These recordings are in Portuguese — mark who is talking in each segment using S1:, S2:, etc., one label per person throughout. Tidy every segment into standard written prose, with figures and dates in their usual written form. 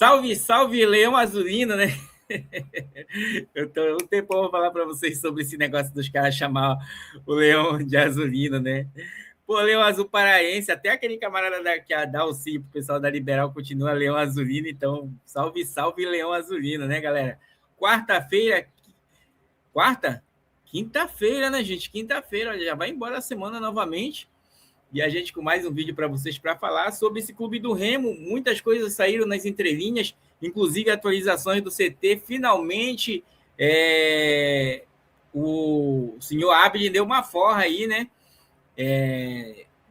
S1: Salve, salve, Leão Azulino, né? Eu tô um tempo para falar para vocês sobre esse negócio dos caras chamar o Leão de Azulino, né? Pô, Leão Azul Paraense, até aquele camarada que dá o sim pro pessoal da Liberal continua Leão Azulino, então salve, salve, Leão Azulino, né, galera? Quarta-feira, quarta? Quinta-feira, né, gente? Quinta-feira, já vai embora a semana novamente. E a gente com mais um vídeo para vocês para falar sobre esse clube do Remo. Muitas coisas saíram nas entrelinhas, inclusive atualizações do CT. Finalmente, o senhor Abel deu uma forra aí, né?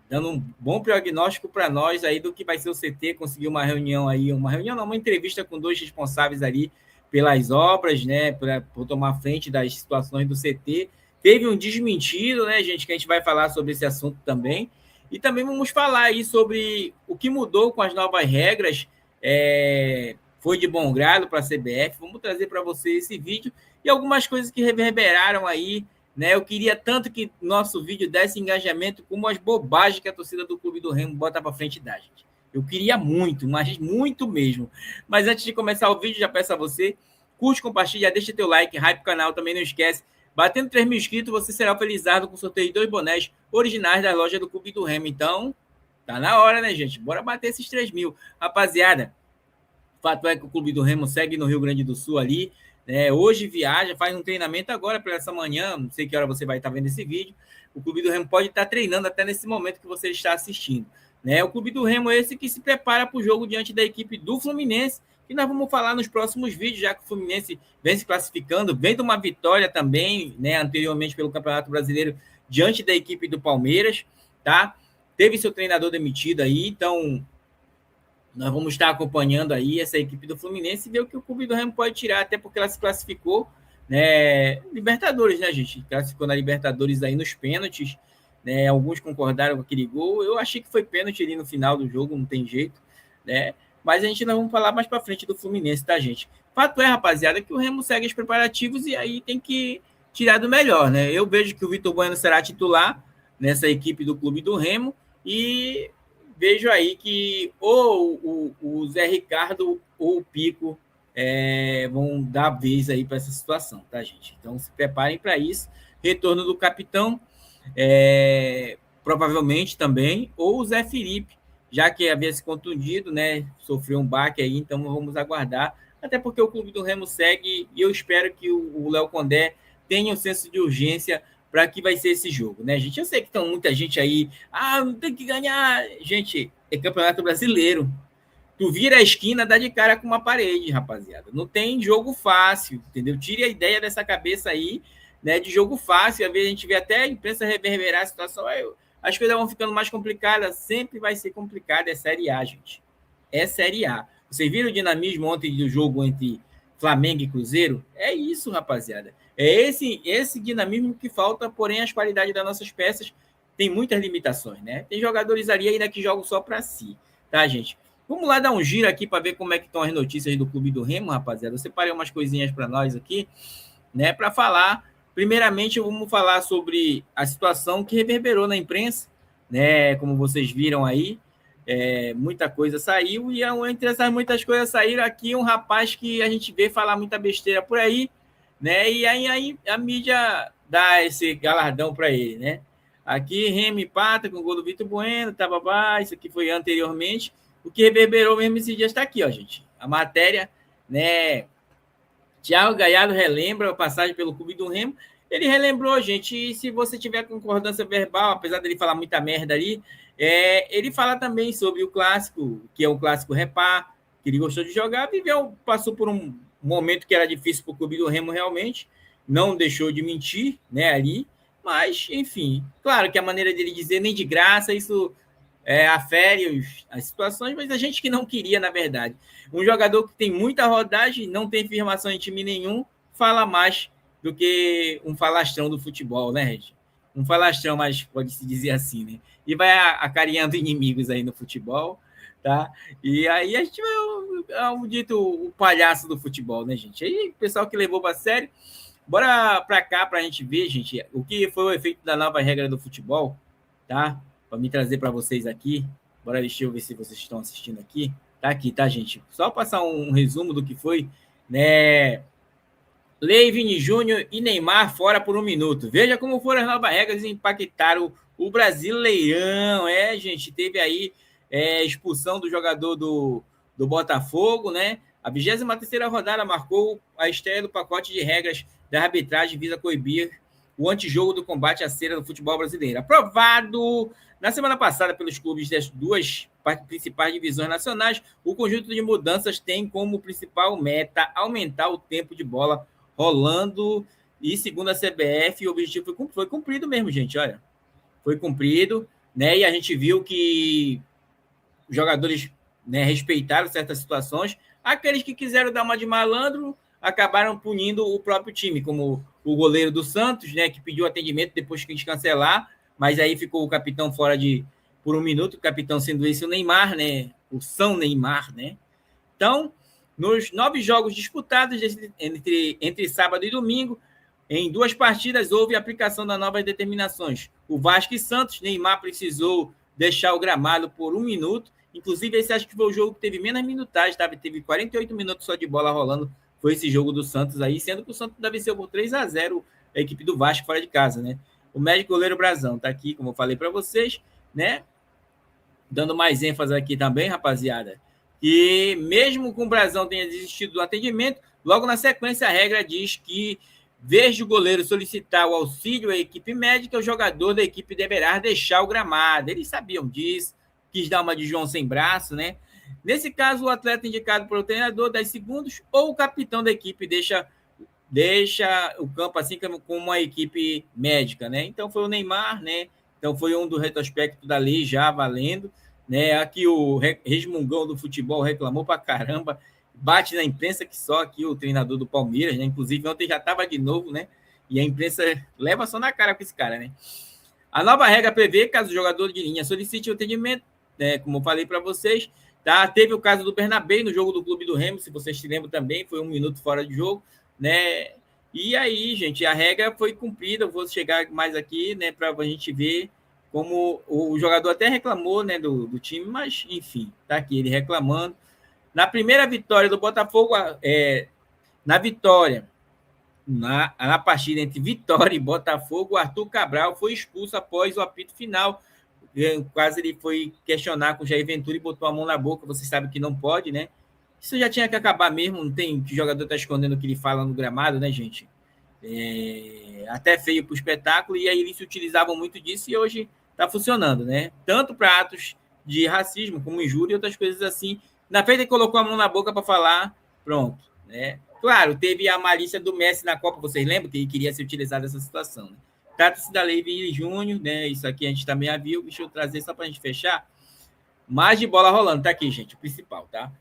S1: Dando um bom prognóstico para nós aí do que vai ser o CT. Conseguiu uma reunião aí, uma entrevista com dois responsáveis ali pelas obras, né? Por tomar frente das situações do CT. Teve um desmentido, né, gente? Que a gente vai falar sobre esse assunto também. E também vamos falar aí sobre o que mudou com as novas regras. Foi de bom grado para a CBF. Vamos trazer para vocês esse vídeo e algumas coisas que reverberaram aí, né? Eu queria tanto que nosso vídeo desse engajamento como as bobagens que a torcida do Clube do Remo bota para frente da gente. Eu queria muito, mas muito mesmo. Mas antes de começar o vídeo, já peço a você, curte, compartilha, deixa teu like, hype o canal, também não esquece. Batendo 3 mil inscritos, você será felizardo com o sorteio de 2 bonés originais da loja do Clube do Remo. Então, tá na hora, né, gente? Bora bater esses 3 mil. Rapaziada, o fato é que o Clube do Remo segue no Rio Grande do Sul ali. Hoje viaja, faz um treinamento agora para essa manhã. Não sei que hora você vai estar vendo esse vídeo. O Clube do Remo pode estar treinando até nesse momento que você está assistindo. O Clube do Remo é esse que se prepara para o jogo diante da equipe do Fluminense, que nós vamos falar nos próximos vídeos, já que o Fluminense vem se classificando, vem de uma vitória também, né, anteriormente pelo Campeonato Brasileiro, diante da equipe do Palmeiras, tá? Teve seu treinador demitido aí, então nós vamos estar acompanhando aí essa equipe do Fluminense e ver o que o Clube do Remo pode tirar, até porque ela se classificou, né, Libertadores, né, gente? Classificou na Libertadores aí nos pênaltis, né? Alguns concordaram com aquele gol. Eu achei que foi pênalti ali no final do jogo, não tem jeito, né? Mas a gente não vamos falar mais para frente do Fluminense, tá, gente? Fato é, rapaziada, que o Remo segue os preparativos e aí tem que tirar do melhor, né? Eu vejo que o Vitor Bueno será titular nessa equipe do Clube do Remo e vejo aí que ou o Zé Ricardo ou o Pico vão dar vez aí para essa situação, tá, gente? Então se preparem para isso. Retorno do capitão, provavelmente também, ou o Zé Felipe, já que havia se contundido, né? Sofreu um baque aí, então vamos aguardar. Até porque o Clube do Remo segue e eu espero que o Léo Condé tenha um senso de urgência para que vai ser esse jogo, né, gente? Eu sei que tem muita gente aí, não tem que ganhar. Gente, é Campeonato Brasileiro. Tu vira a esquina, dá de cara com uma parede, rapaziada. Não tem jogo fácil, entendeu? Tire a ideia dessa cabeça aí, né, de jogo fácil. Às vezes a gente vê até a imprensa reverberar a situação, as coisas vão ficando mais complicadas, sempre vai ser complicado, é Série A, gente. É Série A. Vocês viram o dinamismo ontem do jogo entre Flamengo e Cruzeiro? É isso, rapaziada. É esse dinamismo que falta, porém as qualidades das nossas peças tem muitas limitações, né? Tem jogadores ali ainda que jogam só para si, tá, gente? Vamos lá dar um giro aqui para ver como é que estão as notícias do Clube do Remo, rapaziada. Eu separei umas coisinhas para nós aqui, né, para falar. Primeiramente, vamos falar sobre a situação que reverberou na imprensa, né? Como vocês viram aí, muita coisa saiu e entre essas muitas coisas saíram aqui um rapaz que a gente vê falar muita besteira por aí, né? E aí a mídia dá esse galardão para ele, né? Aqui Remo empata com o gol do Vitor Bueno, isso aqui foi anteriormente. O que reverberou mesmo esse dia está aqui, ó, gente. A matéria, né? Thiago Galhardo relembra a passagem pelo Clube do Remo. Ele relembrou, gente, e se você tiver concordância verbal, apesar dele falar muita merda ali, ele fala também sobre o clássico, que é o clássico Repá, que ele gostou de jogar, passou por um momento que era difícil para o Clube do Remo realmente, não deixou de mentir, né, ali, mas, enfim, claro que a maneira dele dizer nem de graça, isso afere as situações, mas a gente que não queria, na verdade. Um jogador que tem muita rodagem, não tem firmação em time nenhum, fala mais do que um falastrão do futebol, né, gente? Um falastrão, mas pode-se dizer assim, né? E vai acarinhando inimigos aí no futebol, tá? E aí a gente vai, dito, o palhaço do futebol, né, gente? Aí o pessoal que levou para sério, bora para cá para a gente ver, gente, o que foi o efeito da nova regra do futebol, tá? Para me trazer para vocês aqui. Deixa eu ver se vocês estão assistindo aqui. Tá aqui, tá, gente? Só passar um resumo do que foi, né? Lei, Vini Júnior e Neymar fora por 1 minuto. Veja como foram as novas regras e impactaram o Brasileirão. Gente, teve aí expulsão do jogador do Botafogo, né? A 23ª rodada marcou a estreia do pacote de regras da arbitragem visa coibir o antijogo do combate à cera do futebol brasileiro. Aprovado na semana passada pelos clubes das duas principais divisões nacionais, o conjunto de mudanças tem como principal meta aumentar o tempo de bola rolando, e segundo a CBF, o objetivo foi cumprido mesmo, gente, olha. Foi cumprido, né? E a gente viu que os jogadores, né, respeitaram certas situações. Aqueles que quiseram dar uma de malandro acabaram punindo o próprio time, como o goleiro do Santos, né, que pediu atendimento depois que a gente cancelar, mas aí ficou o capitão fora por 1 minuto, o capitão sendo esse o Neymar, né? O São Neymar, né? Então, nos 9 jogos disputados entre sábado e domingo, em 2 partidas houve aplicação das novas determinações. O Vasco e Santos, Neymar precisou deixar o gramado por 1 minuto. Inclusive, esse acho que foi o jogo que teve menos minutagem, tá? Teve 48 minutos só de bola rolando. Foi esse jogo do Santos aí, sendo que o Santos venceu por 3-0 a equipe do Vasco fora de casa, né? O médico goleiro Brazão tá aqui, como eu falei para vocês, né? Dando mais ênfase aqui também, rapaziada. E mesmo com o Brazão tenha desistido do atendimento, logo na sequência a regra diz que, vez o goleiro solicitar o auxílio à equipe médica, o jogador da equipe deverá deixar o gramado. Eles sabiam disso, quis dar uma de João sem braço, né? Nesse caso, o atleta indicado pelo treinador 10 segundos ou o capitão da equipe deixa o campo assim como uma equipe médica, né? Então foi o Neymar, né? Então foi um do retrospecto da lei já valendo, né? Aqui o resmungão do futebol reclamou pra caramba, bate na imprensa que só aqui o treinador do Palmeiras, né? Inclusive ontem já estava de novo, né? E a imprensa leva só na cara com esse cara, né? A nova regra prevê que caso o jogador de linha solicite o atendimento, né? Como eu falei para vocês, tá? Teve o caso do Bernabé no jogo do Clube do Remo, se vocês se lembram também, foi 1 minuto fora de jogo, né? E aí, gente, a regra foi cumprida. Eu vou chegar mais aqui, né, para a gente ver como o jogador até reclamou, né, do time, mas enfim, tá aqui ele reclamando. Na primeira vitória do Botafogo, na partida entre Vitória e Botafogo, o Arthur Cabral foi expulso após o apito final. Quase ele foi questionar com o Jair Ventura e botou a mão na boca. Você sabe que não pode, né? Isso já tinha que acabar mesmo. Não tem que o jogador tá escondendo o que ele fala no gramado, né, gente? Até feio para o espetáculo. E aí eles se utilizavam muito disso e hoje está funcionando, né? Tanto para atos de racismo como injúria e outras coisas assim. Na frente ele colocou a mão na boca para falar, pronto, né? Claro, teve a malícia do Messi na Copa, vocês lembram que ele queria se utilizar dessa situação, né? Trata-se da Lei Vini Júnior, né? Isso aqui a gente também já viu. Deixa eu trazer só para a gente fechar. Mais de bola rolando, tá aqui, gente, o principal, tá?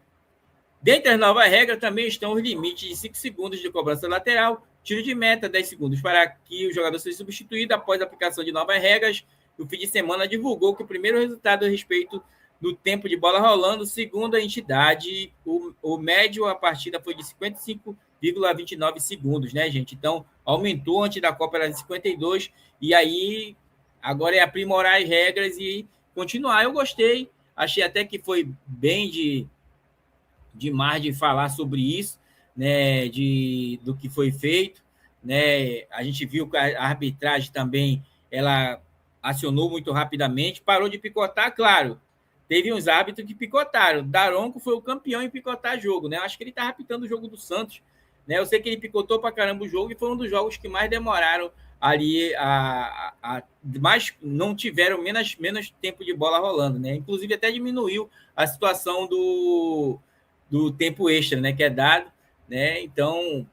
S1: Dentre as novas regras também estão os limites de 5 segundos de cobrança lateral, tiro de meta 10 segundos para que o jogador seja substituído após a aplicação de novas regras. No fim de semana divulgou que o primeiro resultado a respeito do tempo de bola rolando, segundo a entidade, o médio a partida foi de 55,29 segundos, né, gente? Então, aumentou, antes da Copa era de 52, e aí agora é aprimorar as regras e continuar. Eu gostei, achei até que foi bem demais de falar sobre isso, né, do que foi feito, né? A gente viu que a arbitragem também, ela acionou muito rapidamente, parou de picotar, claro. Teve uns árbitros que picotaram. Daronco foi o campeão em picotar jogo, né? Acho que ele tá apitando o jogo do Santos, né? Eu sei que ele picotou para caramba o jogo e foi um dos jogos que mais demoraram ali mas não tiveram menos tempo de bola rolando, né? Inclusive até diminuiu a situação do tempo extra, né, que é dado, né? Então,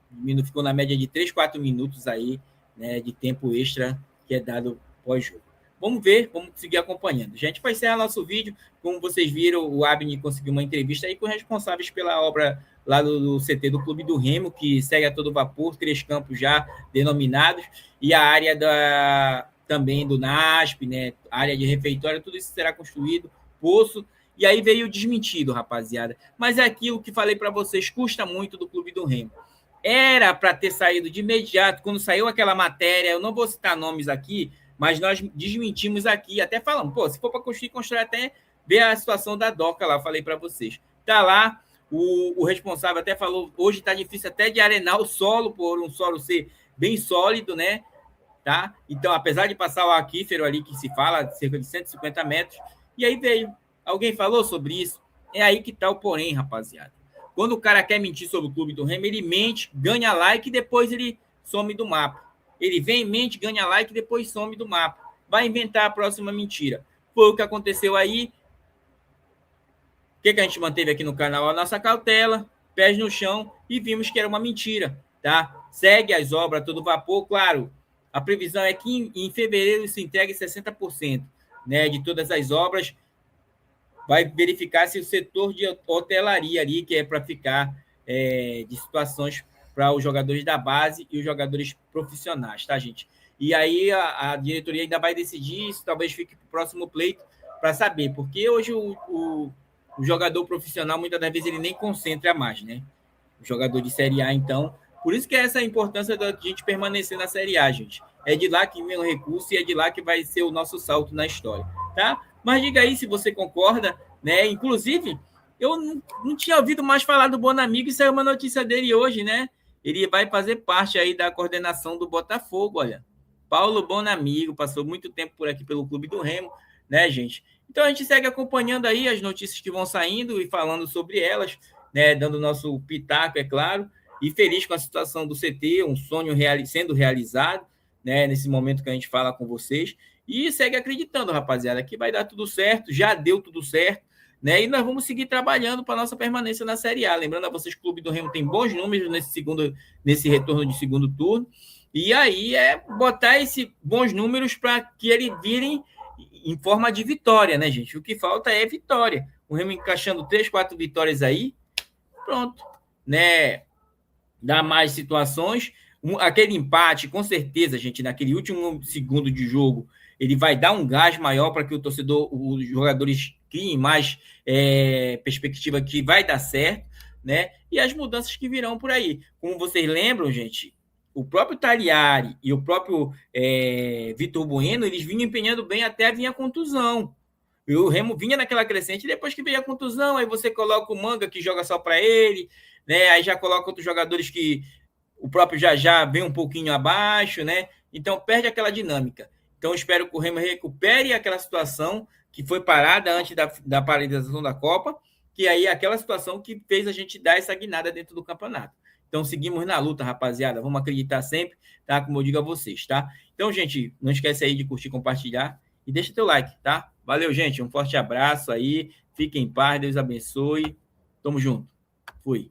S1: ficou na média de 3, 4 minutos aí, né, de tempo extra que é dado pós-jogo. Vamos ver, vamos seguir acompanhando. Gente, para encerrar nosso vídeo, como vocês viram, o Abner conseguiu uma entrevista aí com responsáveis pela obra lá do CT do Clube do Remo, que segue a todo vapor, 3 campos já denominados, e a área também do NASP, né, área de refeitório, tudo isso será construído, poço. E aí veio desmentido, rapaziada. Mas é aquilo que falei para vocês, custa muito do Clube do Remo. Era para ter saído de imediato, quando saiu aquela matéria, eu não vou citar nomes aqui, mas nós desmentimos aqui, até falamos, pô, se for para construir, constrói até ver a situação da DOCA lá, falei para vocês. Tá lá, o responsável até falou, hoje está difícil até de arenar o solo, por um solo ser bem sólido, né? Tá? Então, apesar de passar o aquífero ali, que se fala, cerca de 150 metros, e aí veio, alguém falou sobre isso? É aí que tá o porém, rapaziada. Quando o cara quer mentir sobre o clube do Remo, ele mente, ganha like e depois ele some do mapa. Ele vem, mente, ganha like e depois some do mapa. Vai inventar a próxima mentira. Foi o que aconteceu aí. O que a gente manteve aqui no canal? A nossa cautela, pés no chão, e vimos que era uma mentira, tá? Segue as obras todo vapor, claro. A previsão é que em fevereiro se entregue 60%, né, de todas as obras. Vai verificar se o setor de hotelaria ali, que é para ficar de situações para os jogadores da base e os jogadores profissionais, tá, gente? E aí a diretoria ainda vai decidir isso, talvez fique para o próximo pleito para saber, porque hoje o jogador profissional, muitas das vezes, ele nem concentra mais, né? O jogador de Série A, então. Por isso que é essa importância da gente permanecer na Série A, gente. É de lá que vem o recurso e é de lá que vai ser o nosso salto na história, tá? Mas diga aí se você concorda, né? Inclusive, eu não tinha ouvido mais falar do Bonamigo e saiu uma notícia dele hoje, né? Ele vai fazer parte aí da coordenação do Botafogo, olha. Paulo Bonamigo, passou muito tempo por aqui pelo Clube do Remo, né, gente? Então a gente segue acompanhando aí as notícias que vão saindo e falando sobre elas, né, dando o nosso pitaco, é claro, e feliz com a situação do CT, um sonho sendo realizado, né, nesse momento que a gente fala com vocês. E segue acreditando, rapaziada, que vai dar tudo certo, já deu tudo certo, né? E nós vamos seguir trabalhando para nossa permanência na Série A. Lembrando a vocês que o Clube do Remo tem bons números nesse retorno de segundo turno. E aí é botar esses bons números para que eles virem em forma de vitória, né, gente? O que falta é vitória. O Remo encaixando 3, 4 vitórias aí, pronto, né? Dá mais situações. Aquele empate, com certeza, gente, naquele último segundo de jogo, ele vai dar um gás maior para que o torcedor, os jogadores criem mais perspectiva que vai dar certo, né? E as mudanças que virão por aí. Como vocês lembram, gente, o próprio Taliari e o próprio Vitor Bueno, eles vinham empenhando bem até vir a contusão. E o Remo vinha naquela crescente, depois que veio a contusão, aí você coloca o Manga, que joga só para ele, né? Aí já coloca outros jogadores que o próprio já vem um pouquinho abaixo, né? Então perde aquela dinâmica. Então espero que o Remo recupere aquela situação que foi parada antes da paralisação da Copa, que aí é aquela situação que fez a gente dar essa guinada dentro do campeonato. Então seguimos na luta, rapaziada. Vamos acreditar sempre, tá? Como eu digo a vocês, tá? Então, gente, não esquece aí de curtir, compartilhar e deixa teu like, tá? Valeu, gente. Um forte abraço aí. Fiquem em paz. Deus abençoe. Tamo junto. Fui.